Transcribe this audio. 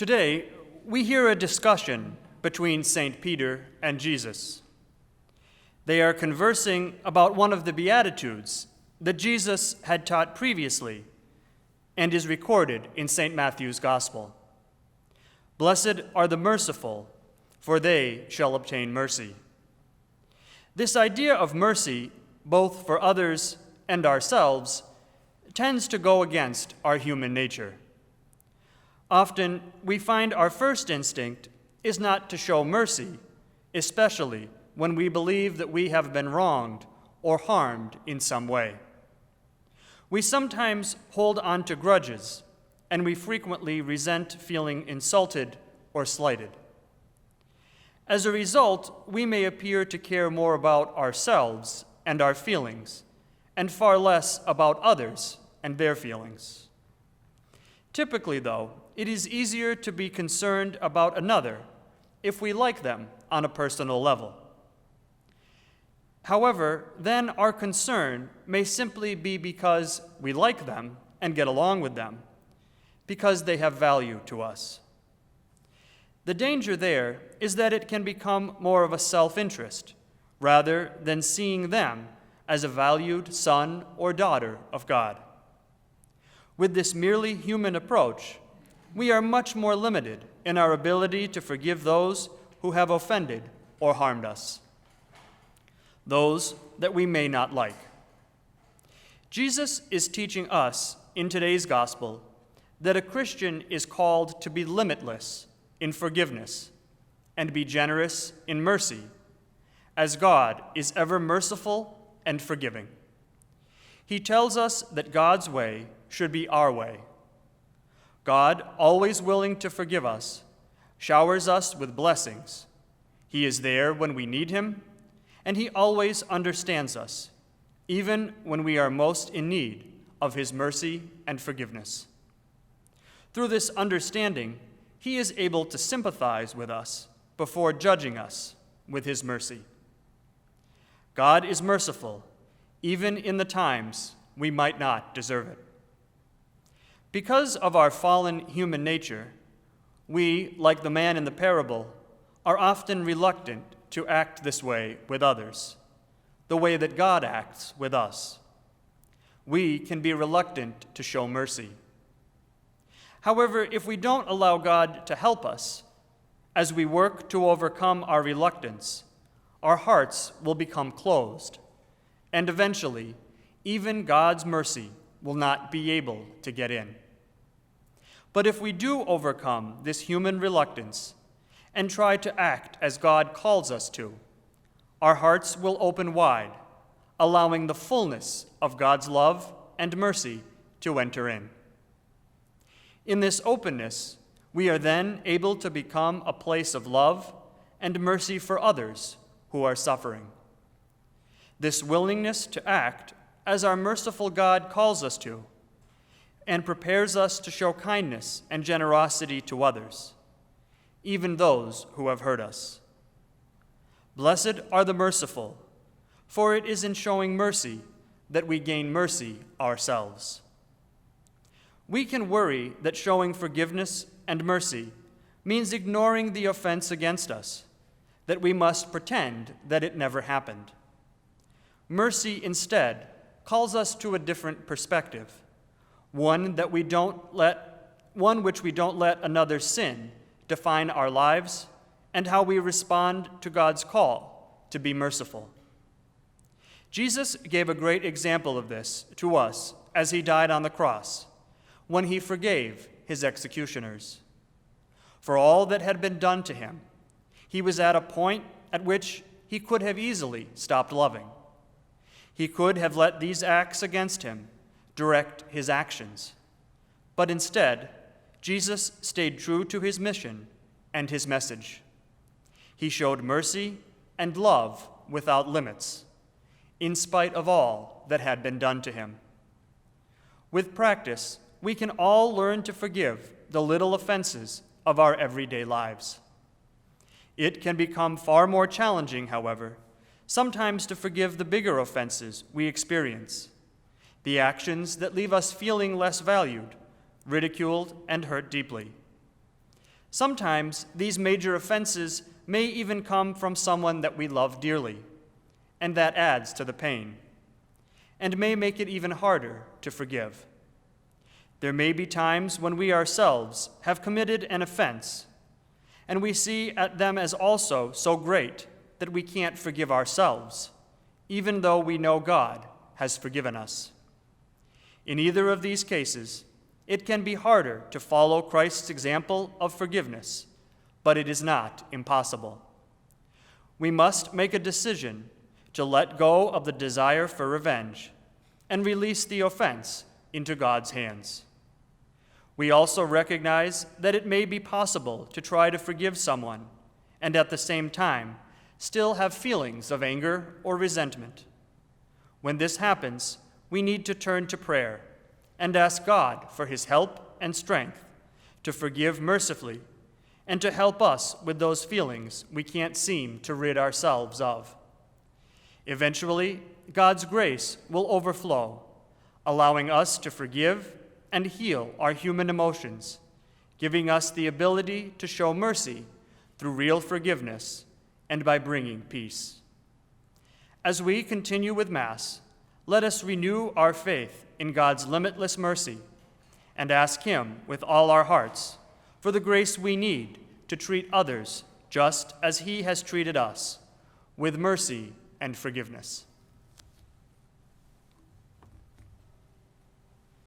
Today, we hear a discussion between St. Peter and Jesus. They are conversing about one of the Beatitudes that Jesus had taught previously and is recorded in St. Matthew's Gospel. Blessed are the merciful, for they shall obtain mercy. This idea of mercy, both for others and ourselves, tends to go against our human nature. Often, we find our first instinct is not to show mercy, especially when we believe that we have been wronged or harmed in some way. We sometimes hold on to grudges, and we frequently resent feeling insulted or slighted. As a result, we may appear to care more about ourselves and our feelings, and far less about others and their feelings. Typically, though, it is easier to be concerned about another if we like them on a personal level. However, then our concern may simply be because we like them and get along with them, because they have value to us. The danger there is that it can become more of a self-interest rather than seeing them as a valued son or daughter of God. With this merely human approach, we are much more limited in our ability to forgive those who have offended or harmed us, those that we may not like. Jesus is teaching us in today's gospel that a Christian is called to be limitless in forgiveness and be generous in mercy, as God is ever merciful and forgiving. He tells us that God's way should be our way. God, always willing to forgive us, showers us with blessings. He is there when we need him, and he always understands us, even when we are most in need of his mercy and forgiveness. Through this understanding, he is able to sympathize with us before judging us with his mercy. God is merciful, even in the times we might not deserve it. Because of our fallen human nature, we, like the man in the parable, are often reluctant to act this way with others, the way that God acts with us. We can be reluctant to show mercy. However, if we don't allow God to help us, as we work to overcome our reluctance, our hearts will become closed, and eventually, even God's mercy will not be able to get in. But if we do overcome this human reluctance and try to act as God calls us to, our hearts will open wide, allowing the fullness of God's love and mercy to enter in. In this openness, we are then able to become a place of love and mercy for others who are suffering. This willingness to act as our merciful God calls us to, and prepares us to show kindness and generosity to others, even those who have hurt us. Blessed are the merciful, for it is in showing mercy that we gain mercy ourselves. We can worry that showing forgiveness and mercy means ignoring the offense against us, that we must pretend that it never happened. Mercy instead calls us to a different perspective, one which we don't let another sin define our lives and how we respond to God's call to be merciful. Jesus gave a great example of this to us as he died on the cross, when he forgave his executioners. For all that had been done to him, he was at a point at which he could have easily stopped loving. He could have let these acts against him direct his actions. But instead, Jesus stayed true to his mission and his message. He showed mercy and love without limits, in spite of all that had been done to him. With practice, we can all learn to forgive the little offenses of our everyday lives. It can become far more challenging, however, sometimes to forgive the bigger offenses we experience, the actions that leave us feeling less valued, ridiculed, and hurt deeply. Sometimes these major offenses may even come from someone that we love dearly, and that adds to the pain, and may make it even harder to forgive. There may be times when we ourselves have committed an offense, and we see at them as also so great that we can't forgive ourselves, even though we know God has forgiven us. In either of these cases, it can be harder to follow Christ's example of forgiveness, but it is not impossible. We must make a decision to let go of the desire for revenge and release the offense into God's hands. We also recognize that it may be possible to try to forgive someone and at the same time still have feelings of anger or resentment. When this happens, we need to turn to prayer and ask God for his help and strength to forgive mercifully and to help us with those feelings we can't seem to rid ourselves of. Eventually, God's grace will overflow, allowing us to forgive and heal our human emotions, giving us the ability to show mercy through real forgiveness and by bringing peace. As we continue with Mass, let us renew our faith in God's limitless mercy and ask him with all our hearts for the grace we need to treat others just as he has treated us, with mercy and forgiveness.